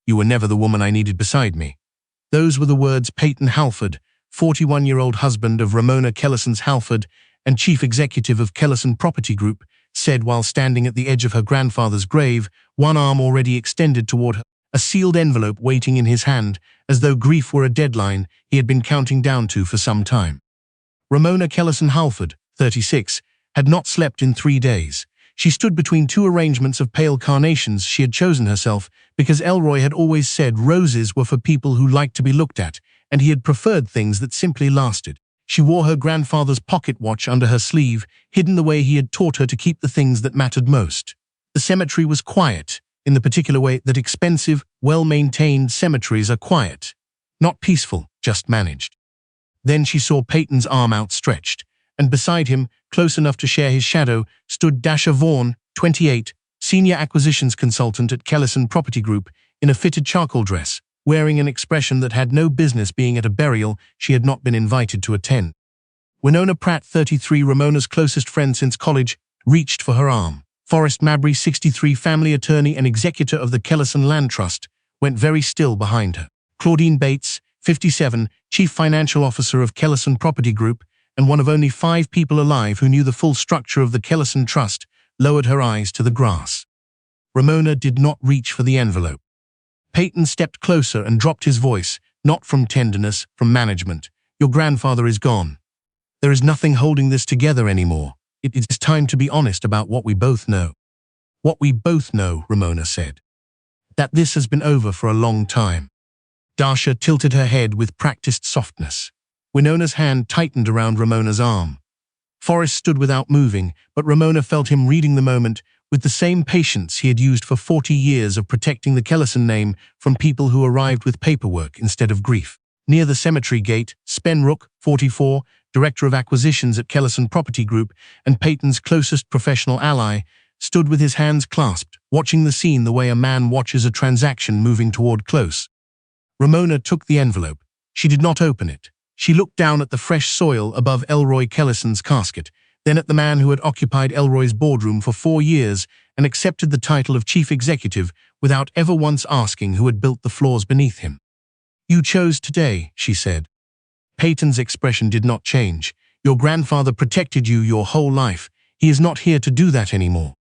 You were never the woman I needed beside me." Those were the words Payton Halford, 41-year-old husband of Ramona Kellison's Halford and chief executive of Kellison Property Group, said while standing at the edge of her grandfather's grave, one arm already extended toward her, a sealed envelope waiting in his hand, as though grief were a deadline he had been counting down to for some time. Ramona Kellison Halford, 36, had not slept in 3 days. She stood between two arrangements of pale carnations she had chosen herself because Elroy had always said roses were for people who liked to be looked at, and he had preferred things that simply lasted. She wore her grandfather's pocket watch under her sleeve, hidden the way he had taught her to keep the things that mattered most. The cemetery was quiet, in the particular way that expensive, well-maintained cemeteries are quiet. Not peaceful, just managed. Then she saw Payton's arm outstretched, and beside him, close enough to share his shadow, stood Dasha Vaughan, 28, senior acquisitions consultant at Kellison Property Group, in a fitted charcoal dress, wearing an expression that had no business being at a burial she had not been invited to attend. Winona Pratt, 33, Ramona's closest friend since college, reached for her arm. Forrest Mabry, 63, family attorney and executor of the Kellison Land Trust, went very still behind her. Claudine Bates, 57, chief financial officer of Kellison Property Group, and one of only 5 people alive who knew the full structure of the Kellison Trust, lowered her eyes to the grass. Ramona did not reach for the envelope. Payton stepped closer and dropped his voice, not from tenderness, from management. "Your grandfather is gone. There is nothing holding this together anymore. It is time to be honest about what we both know." "What we both know," Ramona said. "That this has been over for a long time." Dasha tilted her head with practiced softness. Winona's hand tightened around Ramona's arm. Forrest stood without moving, but Ramona felt him reading the moment with the same patience he had used for 40 years of protecting the Kellison name from people who arrived with paperwork instead of grief. Near the cemetery gate, Spen Rook, 44, director of acquisitions at Kellison Property Group and Payton's closest professional ally, stood with his hands clasped, watching the scene the way a man watches a transaction moving toward close. Ramona took the envelope. She did not open it. She looked down at the fresh soil above Elroy Kellison's casket, then at the man who had occupied Elroy's boardroom for 4 years and accepted the title of chief executive without ever once asking who had built the floors beneath him. "You chose today," she said. Payton's expression did not change. "Your grandfather protected you your whole life. He is not here to do that anymore."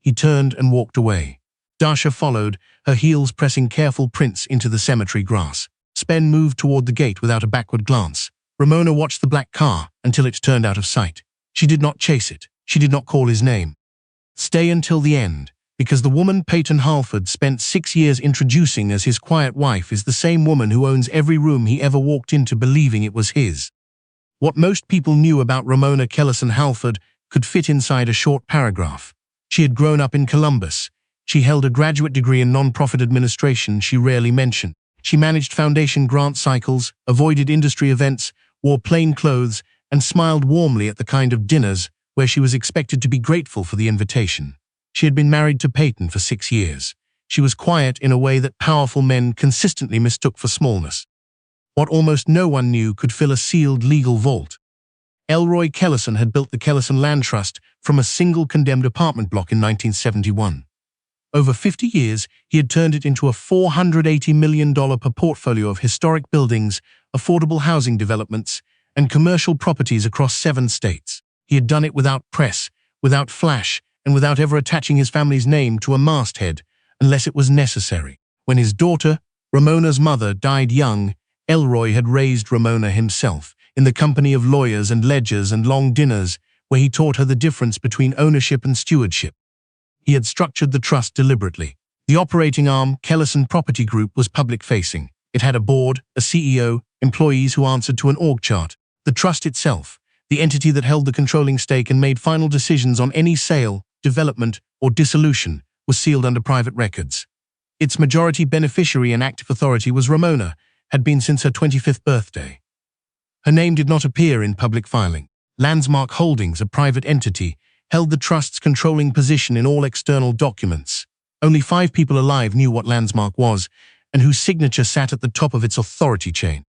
He turned and walked away. Dasha followed, her heels pressing careful prints into the cemetery grass. Spen moved toward the gate without a backward glance. Ramona watched the black car until it turned out of sight. She did not chase it. She did not call his name. Stay until the end, because the woman Payton Halford spent 6 years introducing as his quiet wife is the same woman who owns every room he ever walked into believing it was his. What most people knew about Ramona Kellison Halford could fit inside a short paragraph. She had grown up in Columbus. She held a graduate degree in nonprofit administration she rarely mentioned. She managed foundation grant cycles, avoided industry events, wore plain clothes, and smiled warmly at the kind of dinners where she was expected to be grateful for the invitation. She had been married to Payton for 6 years. She was quiet in a way that powerful men consistently mistook for smallness. What almost no one knew could fill a sealed legal vault. Elroy Kellison had built the Kellison Land Trust from a single condemned apartment block in 1971. Over 50 years, he had turned it into a $480 million per portfolio of historic buildings, affordable housing developments, and commercial properties across 7 states. He had done it without press, without flash, and without ever attaching his family's name to a masthead, unless it was necessary. When his daughter, Ramona's mother, died young, Elroy had raised Ramona himself, in the company of lawyers and ledgers and long dinners, where he taught her the difference between ownership and stewardship. He had structured the trust deliberately. The operating arm, Kellison Property Group, was public-facing. It had a board, a CEO, employees who answered to an org chart. The trust itself, the entity that held the controlling stake and made final decisions on any sale, development, or dissolution, was sealed under private records. Its majority beneficiary and active authority was Ramona, had been since her 25th birthday. Her name did not appear in public filing. Landsmark Holdings, a private entity, held the trust's controlling position in all external documents. Only 5 people alive knew what Landsmark was, and whose signature sat at the top of its authority chain.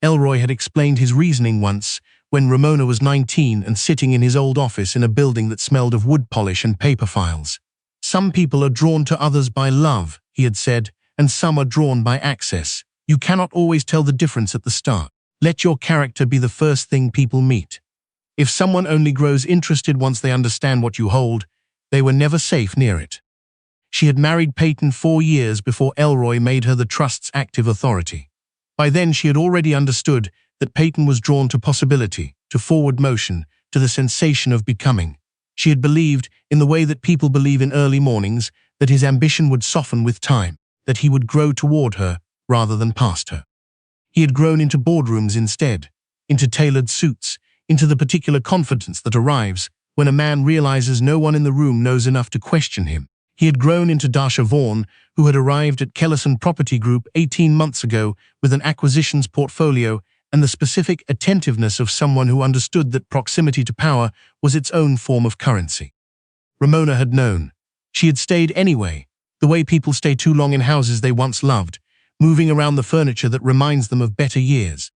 Elroy had explained his reasoning once, when Ramona was 19 and sitting in his old office in a building that smelled of wood polish and paper files. "Some people are drawn to others by love," he had said, and some are drawn by access. You cannot always tell the difference at the start. Let your character be the first thing people meet. If someone only grows interested once they understand what you hold, they were never safe near it. She had married Payton 4 years before Elroy made her the trust's active authority. By then she had already understood that Payton was drawn to possibility, to forward motion, to the sensation of becoming. She had believed, in the way that people believe in early mornings, that his ambition would soften with time, that he would grow toward her rather than past her. He had grown into boardrooms instead, into tailored suits, into the particular confidence that arrives when a man realizes no one in the room knows enough to question him. He had grown into Dasha Vaughan, who had arrived at Kellison Property Group 18 months ago with an acquisitions portfolio and the specific attentiveness of someone who understood that proximity to power was its own form of currency. Ramona had known. She had stayed anyway, the way people stay too long in houses they once loved, moving around the furniture that reminds them of better years.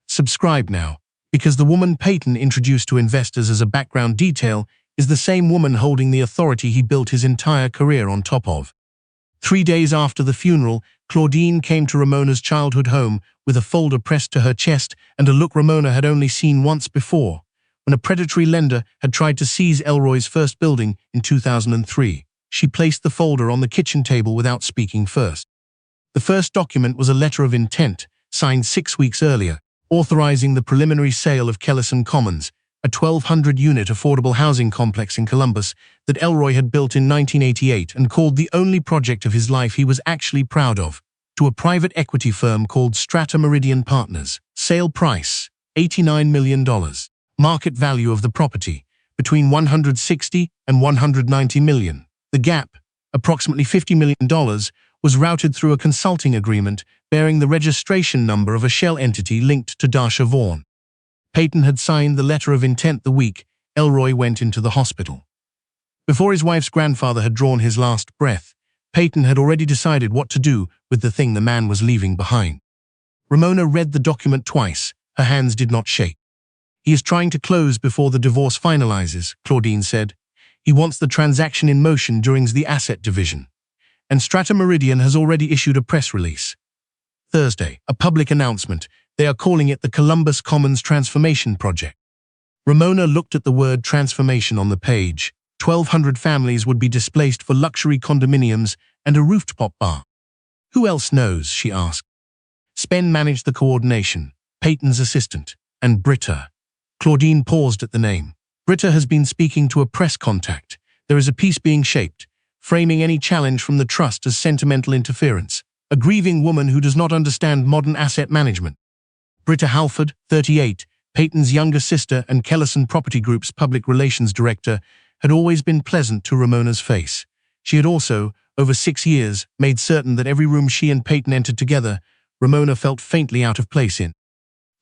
Subscribe now, because the woman Payton introduced to investors as a background detail is the same woman holding the authority he built his entire career on top of. 3 days after the funeral, Claudine came to Ramona's childhood home with a folder pressed to her chest and a look Ramona had only seen once before, when a predatory lender had tried to seize Elroy's first building in 2003. She placed the folder on the kitchen table without speaking first. The first document was a letter of intent, signed 6 weeks earlier, authorizing the preliminary sale of Kellison Commons, a 1,200-unit affordable housing complex in Columbus that Elroy had built in 1988 and called the only project of his life he was actually proud of, to a private equity firm called Strata Meridian Partners. Sale price, $89 million. Market value of the property, between $160 and $190 million. The gap, approximately $50 million, was routed through a consulting agreement bearing the registration number of a shell entity linked to Dasha Vaughan. Payton had signed the letter of intent the week Elroy went into the hospital. Before his wife's grandfather had drawn his last breath, Payton had already decided what to do with the thing the man was leaving behind. Ramona read the document twice. Her hands did not shake. "He is trying to close before the divorce finalizes," Claudine said. "He wants the transaction in motion during the asset division. And Strata Meridian has already issued a press release. Thursday, a public announcement. They are calling it the Columbus Commons Transformation Project." Ramona looked at the word transformation on the page. 1,200 families would be displaced for luxury condominiums and a rooftop bar. "Who else knows?" she asked. Spen managed the coordination, Payton's assistant, and Britta. Claudine paused at the name. "Britta has been speaking to a press contact. There is a piece being shaped, framing any challenge from the trust as sentimental interference. A grieving woman who does not understand modern asset management." Britta Halford, 38, Payton's younger sister and Kellison Property Group's public relations director, had always been pleasant to Ramona's face. She had also, over 6 years, made certain that every room she and Payton entered together, Ramona felt faintly out of place in.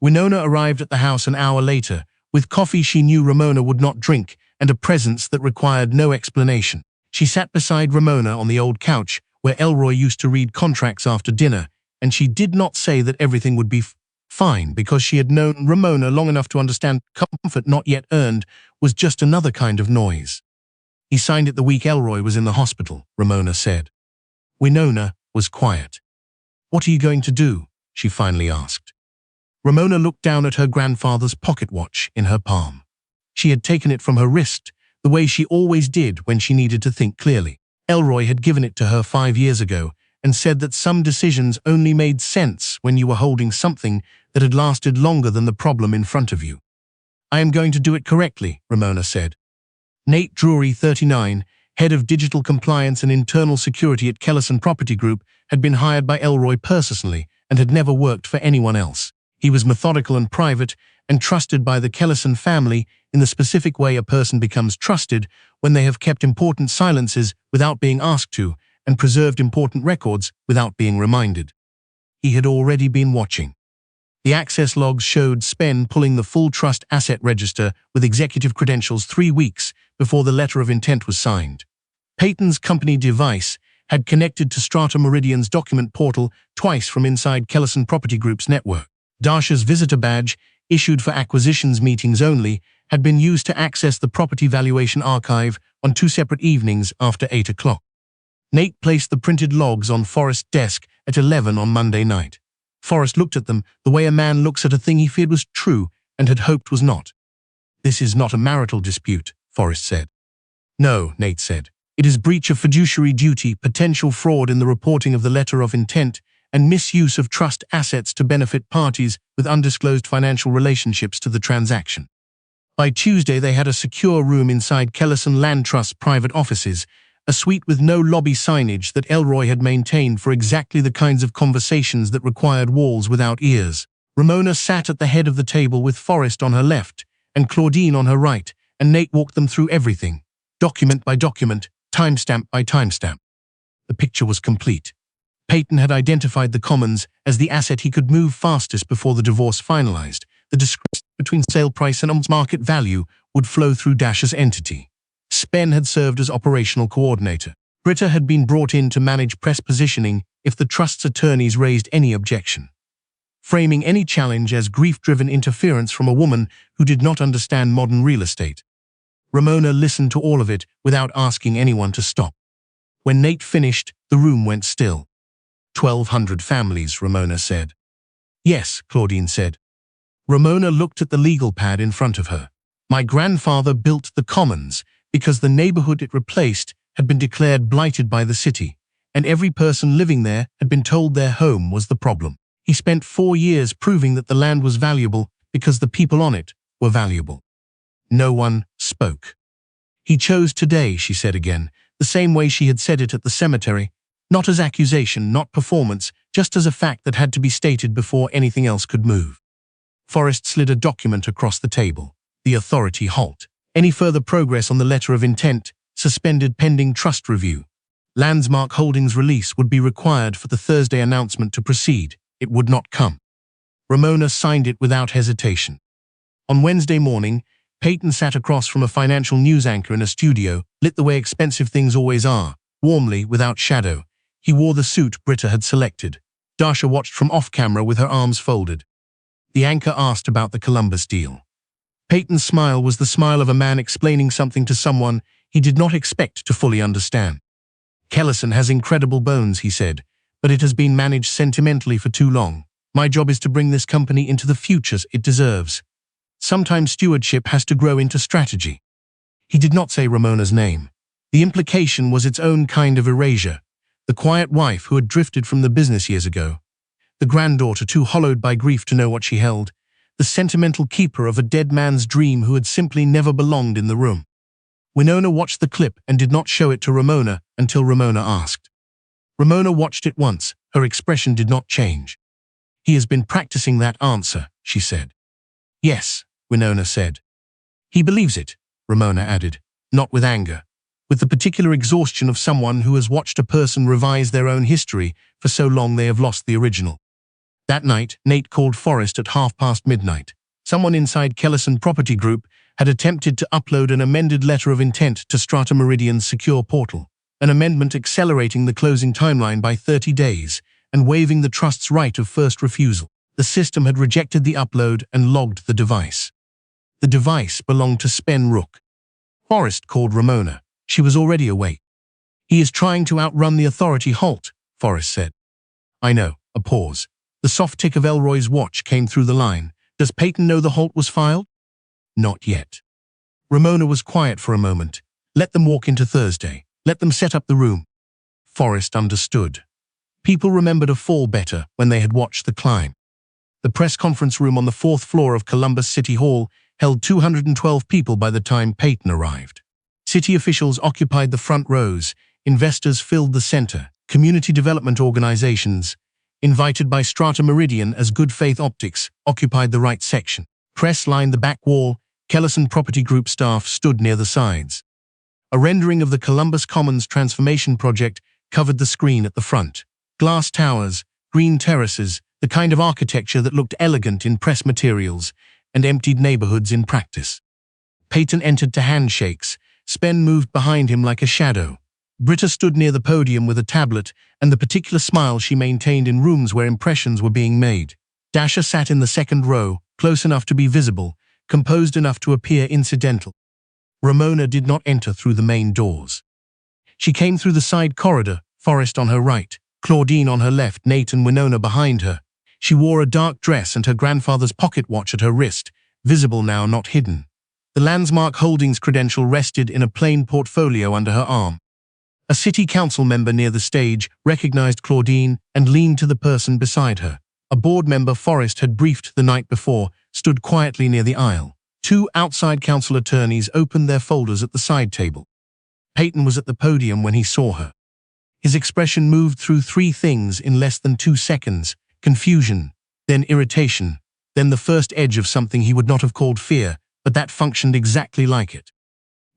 Winona arrived at the house an hour later, with coffee she knew Ramona would not drink and a presence that required no explanation. She sat beside Ramona on the old couch where Elroy used to read contracts after dinner, and she did not say that everything would be fine because she had known Ramona long enough to understand comfort not yet earned was just another kind of noise. "He signed it the week Elroy was in the hospital," Ramona said. Winona was quiet. "What are you going to do?" she finally asked. Ramona looked down at her grandfather's pocket watch in her palm. She had taken it from her wrist, the way she always did when she needed to think clearly. Elroy had given it to her 5 years ago and said that some decisions only made sense when you were holding something that had lasted longer than the problem in front of you. "I am going to do it correctly," Ramona said. Nate Drury, 39, head of digital compliance and internal security at Kellison Property Group, had been hired by Elroy personally and had never worked for anyone else. He was methodical and private and trusted by the Kellison family in the specific way a person becomes trusted when they have kept important silences without being asked to and preserved important records without being reminded. He had already been watching. The access logs showed Spen pulling the full trust asset register with executive credentials 3 weeks before the letter of intent was signed. Payton's company device had connected to Strata Meridian's document portal twice from inside Kellison Property Group's network. Dasha's visitor badge, issued for acquisitions meetings only, had been used to access the property valuation archive on 2 separate evenings after 8 o'clock. Nate placed the printed logs on Forrest's desk at 11 on Monday night. Forrest looked at them the way a man looks at a thing he feared was true and had hoped was not. "This is not a marital dispute," Forrest said. "No," Nate said. "It is breach of fiduciary duty, potential fraud in the reporting of the letter of intent, and misuse of trust assets to benefit parties with undisclosed financial relationships to the transaction." By Tuesday, they had a secure room inside Kellison Land Trust's private offices, a suite with no lobby signage that Elroy had maintained for exactly the kinds of conversations that required walls without ears. Ramona sat at the head of the table with Forrest on her left and Claudine on her right, and Nate walked them through everything, document by document, timestamp by timestamp. The picture was complete. Payton had identified the commons as the asset he could move fastest before the divorce finalized. The discrepancy between sale price and market value would flow through Dash's entity. Spen had served as operational coordinator. Britta had been brought in to manage press positioning if the trust's attorneys raised any objection, framing any challenge as grief-driven interference from a woman who did not understand modern real estate. Ramona listened to all of it without asking anyone to stop. When Nate finished, the room went still. 1,200 families, Ramona said. "Yes," Claudine said. Ramona looked at the legal pad in front of her. "My grandfather built the commons because the neighborhood it replaced had been declared blighted by the city, and every person living there had been told their home was the problem. He spent 4 years proving that the land was valuable because the people on it were valuable." No one spoke. "He chose today," she said again, the same way she had said it at the cemetery, not as accusation, not performance, just as a fact that had to be stated before anything else could move. Forrest slid a document across the table. The authority halt. Any further progress on the letter of intent suspended pending trust review. Landsmark Holdings' release would be required for the Thursday announcement to proceed. It would not come. Ramona signed it without hesitation. On Wednesday morning, Payton sat across from a financial news anchor in a studio, lit the way expensive things always are, warmly, without shadow. He wore the suit Britta had selected. Dasha watched from off-camera with her arms folded. The anchor asked about the Columbus deal. Payton's smile was the smile of a man explaining something to someone he did not expect to fully understand. "Kellison has incredible bones," he said, "but it has been managed sentimentally for too long. My job is to bring this company into the futures it deserves. Sometimes stewardship has to grow into strategy." He did not say Ramona's name. The implication was its own kind of erasure. The quiet wife who had drifted from the business years ago. The granddaughter too hollowed by grief to know what she held. The sentimental keeper of a dead man's dream who had simply never belonged in the room. Winona watched the clip and did not show it to Ramona until Ramona asked. Ramona watched it once. Her expression did not change. "He has been practicing that answer," she said. "Yes," Winona said. "He believes it," Ramona added, not with anger, with the particular exhaustion of someone who has watched a person revise their own history for so long they have lost the original. That night, Nate called Forrest at midnight. Someone inside Kellison Property Group had attempted to upload an amended letter of intent to Strata Meridian's secure portal, an amendment accelerating the closing timeline by 30 days and waiving the trust's right of first refusal. The system had rejected the upload and logged the device. The device belonged to Spen Rook. Forrest called Ramona. She was already awake. "He is trying to outrun the authority halt," Forrest said. "I know." A pause. The soft tick of Elroy's watch came through the line. "Does Payton know the halt was filed?" "Not yet." Ramona was quiet for a moment. "Let them walk into Thursday. Let them set up the room." Forrest understood. People remembered a fall better when they had watched the climb. The press conference room on the 4th floor of Columbus City Hall held 212 people by the time Payton arrived. City officials occupied the front rows, investors filled the center, community development organizations, invited by Strata Meridian as good faith optics, occupied the right section. Press lined the back wall. Kellison Property Group staff stood near the sides. A rendering of the Columbus Commons transformation project covered the screen at the front. Glass towers, green terraces, the kind of architecture that looked elegant in press materials and emptied neighborhoods in practice. Payton entered to handshakes. Spen moved behind him like a shadow. Britta stood near the podium with a tablet and the particular smile she maintained in rooms where impressions were being made. Dasha sat in the second row, close enough to be visible, composed enough to appear incidental. Ramona did not enter through the main doors. She came through the side corridor, Forrest on her right, Claudine on her left, Nate and Winona behind her. She wore a dark dress and her grandfather's pocket watch at her wrist, visible now, not hidden. The Landmark Holdings credential rested in a plain portfolio under her arm. A city council member near the stage recognized Claudine and leaned to the person beside her. A board member Forrest had briefed the night before stood quietly near the aisle. Two outside council attorneys opened their folders at the side table. Payton was at the podium when he saw her. His expression moved through three things in less than 2 seconds: confusion, then irritation, then the first edge of something he would not have called fear, but that functioned exactly like it.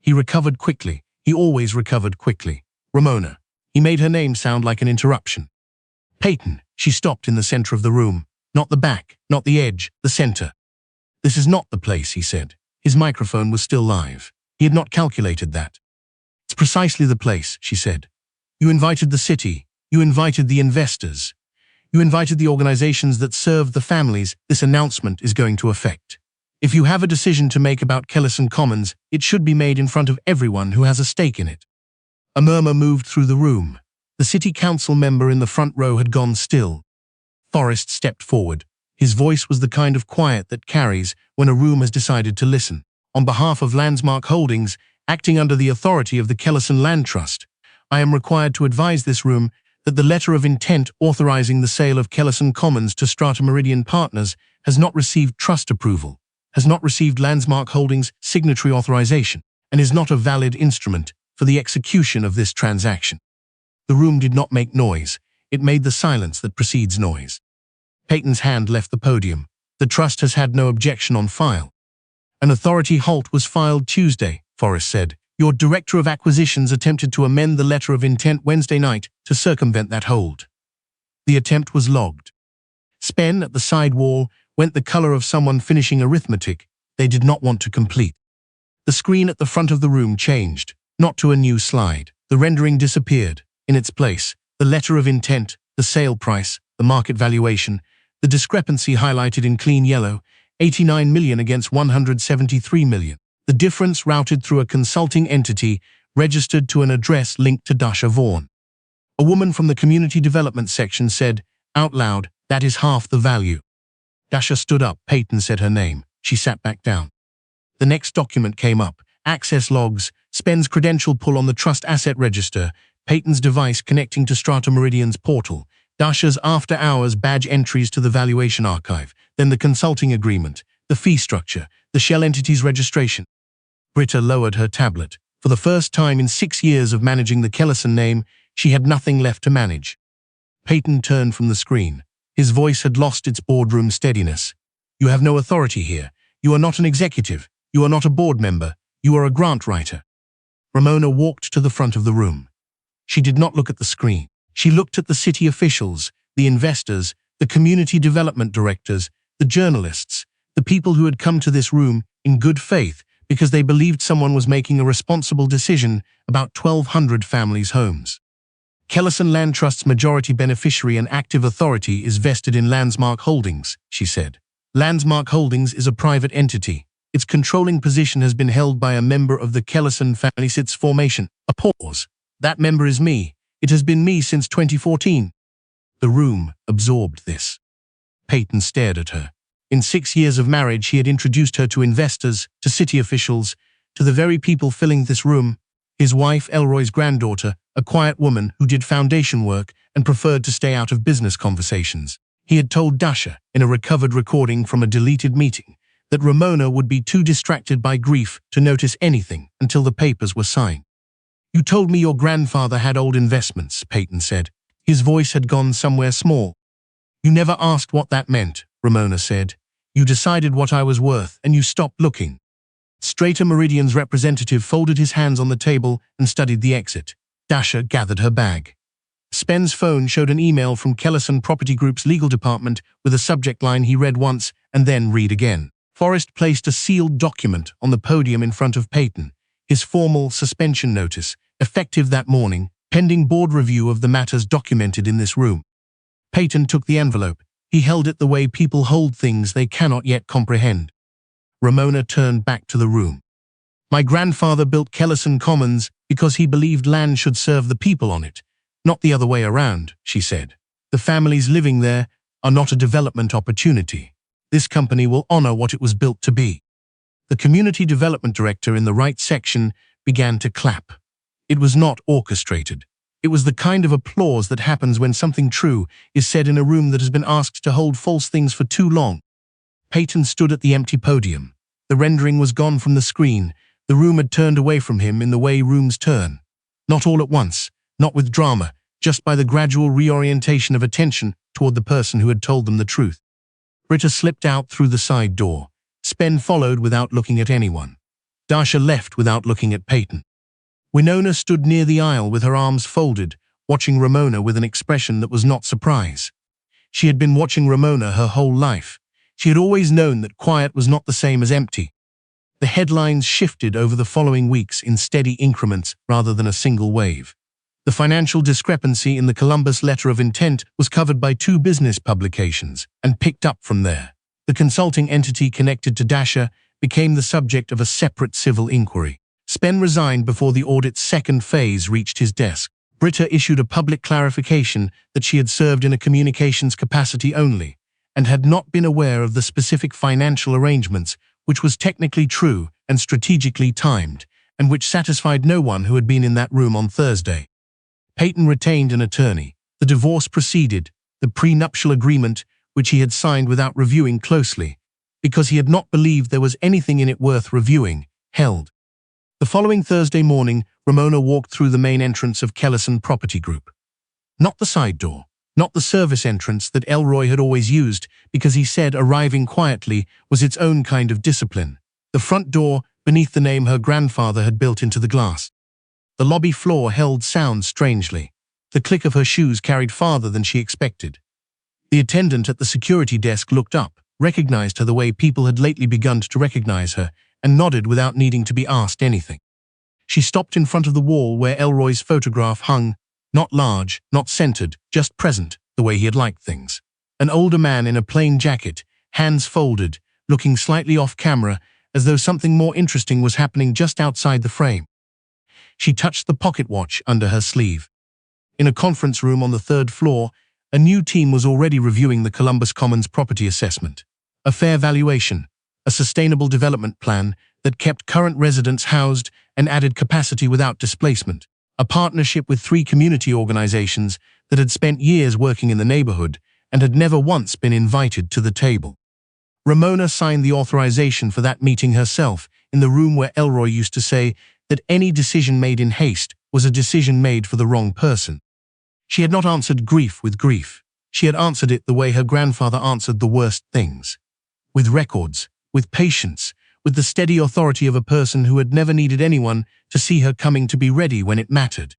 He recovered quickly. He always recovered quickly. Ramona. He made her name sound like an interruption. Payton. She stopped in the center of the room. Not the back, not the edge, the center. This is not the place, he said. His microphone was still live. He had not calculated that. It's precisely the place, she said. You invited the city. You invited the investors. You invited the organizations that serve the families this announcement is going to affect. If you have a decision to make about Kellison Commons, it should be made in front of everyone who has a stake in it. A murmur moved through the room. The city council member in the front row had gone still. Forrest stepped forward. His voice was the kind of quiet that carries when a room has decided to listen. On behalf of Landmark Holdings, acting under the authority of the Kellison Land Trust, I am required to advise this room that the letter of intent authorizing the sale of Kellison Commons to Strata Meridian Partners has not received trust approval, has not received Landmark Holdings' signatory authorization, and is not a valid instrument for the execution of this transaction. The room did not make noise. It made the silence that precedes noise. Payton's hand left the podium. The trust has had no objection on file. An authority halt was filed Tuesday, Forrest said. Your director of acquisitions attempted to amend the letter of intent Wednesday night to circumvent that hold. The attempt was logged. Spen at the side wall went the color of someone finishing arithmetic they did not want to complete. The screen at the front of the room changed, not to a new slide. The rendering disappeared. In its place, the letter of intent, the sale price, the market valuation, the discrepancy highlighted in clean yellow, 89 million against 173 million. The difference routed through a consulting entity registered to an address linked to Dasha Vaughan. A woman from the community development section said, out loud, that is half the value. Dasha stood up. Payton said her name. She sat back down. The next document came up. Access logs, Spen's credential pull on the trust asset register, Payton's device connecting to Strata Meridian's portal, Dasha's after-hours badge entries to the valuation archive, then the consulting agreement, the fee structure, the shell entity's registration. Britta lowered her tablet. For the first time in 6 years of managing the Kellison name, she had nothing left to manage. Payton turned from the screen. His voice had lost its boardroom steadiness. You have no authority here. You are not an executive. You are not a board member. You are a grant writer. Ramona walked to the front of the room. She did not look at the screen. She looked at the city officials, the investors, the community development directors, the journalists, the people who had come to this room in good faith because they believed someone was making a responsible decision about 1,200 families' homes. Kellison Land Trust's majority beneficiary and active authority is vested in Landmark Holdings, she said. Landmark Holdings is a private entity. Its controlling position has been held by a member of the Kellison family since formation. A pause. That member is me. It has been me since 2014. The room absorbed this. Payton stared at her. In 6 years of marriage, he had introduced her to investors, to city officials, to the very people filling this room. His wife, Elroy's granddaughter, a quiet woman who did foundation work and preferred to stay out of business conversations. He had told Dasha, in a recovered recording from a deleted meeting, that Ramona would be too distracted by grief to notice anything until the papers were signed. You told me your grandfather had old investments, Payton said. His voice had gone somewhere small. You never asked what that meant, Ramona said. You decided what I was worth and you stopped looking. Strata Meridian's representative folded his hands on the table and studied the exit. Dasha gathered her bag. Spen's phone showed an email from Kellison Property Group's legal department with a subject line he read once and then read again. Forrest placed a sealed document on the podium in front of Payton, his formal suspension notice, effective that morning, pending board review of the matters documented in this room. Payton took the envelope. He held it the way people hold things they cannot yet comprehend. Ramona turned back to the room. My grandfather built Kellison Commons because he believed land should serve the people on it, not the other way around, she said. The families living there are not a development opportunity. This company will honor what it was built to be. The community development director in the right section began to clap. It was not orchestrated. It was the kind of applause that happens when something true is said in a room that has been asked to hold false things for too long. Payton stood at the empty podium. The rendering was gone from the screen. The room had turned away from him in the way rooms turn. Not all at once, not with drama, just by the gradual reorientation of attention toward the person who had told them the truth. Britta slipped out through the side door. Spen followed without looking at anyone. Dasha left without looking at Payton. Winona stood near the aisle with her arms folded, watching Ramona with an expression that was not surprise. She had been watching Ramona her whole life. She had always known that quiet was not the same as empty. The headlines shifted over the following weeks in steady increments rather than a single wave. The financial discrepancy in the Columbus letter of intent was covered by 2 business publications and picked up from there. The consulting entity connected to Dasha became the subject of a separate civil inquiry. Spen resigned before the audit's second phase reached his desk. Britta issued a public clarification that she had served in a communications capacity only and had not been aware of the specific financial arrangements, which was technically true and strategically timed, and which satisfied no one who had been in that room on Thursday. Payton retained an attorney. The divorce proceeded, the prenuptial agreement, which he had signed without reviewing closely, because he had not believed there was anything in it worth reviewing, held. The following Thursday morning, Ramona walked through the main entrance of Kellison Property Group. Not the side door, not the service entrance that Elroy had always used because he said arriving quietly was its own kind of discipline. The front door, beneath the name her grandfather had built into the glass. The lobby floor held sound strangely. The click of her shoes carried farther than she expected. The attendant at the security desk looked up, recognized her the way people had lately begun to recognize her, and nodded without needing to be asked anything. She stopped in front of the wall where Elroy's photograph hung, not large, not centered, just present, the way he had liked things. An older man in a plain jacket, hands folded, looking slightly off camera, as though something more interesting was happening just outside the frame. She touched the pocket watch under her sleeve. In a conference room on the 3rd floor, a new team was already reviewing the Columbus Commons property assessment. A fair valuation, a sustainable development plan that kept current residents housed and added capacity without displacement. A partnership with 3 community organizations that had spent years working in the neighborhood and had never once been invited to the table. Ramona signed the authorization for that meeting herself in the room where Elroy used to say that any decision made in haste was a decision made for the wrong person. She had not answered grief with grief. She had answered it the way her grandfather answered the worst things. With records, with patience, with the steady authority of a person who had never needed anyone to see her coming to be ready when it mattered.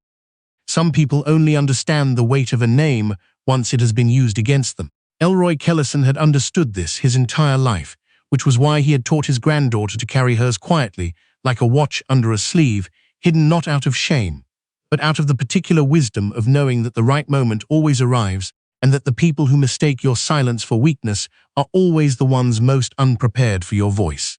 Some people only understand the weight of a name once it has been used against them. Elroy Kellison had understood this his entire life, which was why he had taught his granddaughter to carry hers quietly, like a watch under a sleeve, hidden not out of shame, but out of the particular wisdom of knowing that the right moment always arrives and that the people who mistake your silence for weakness are always the ones most unprepared for your voice.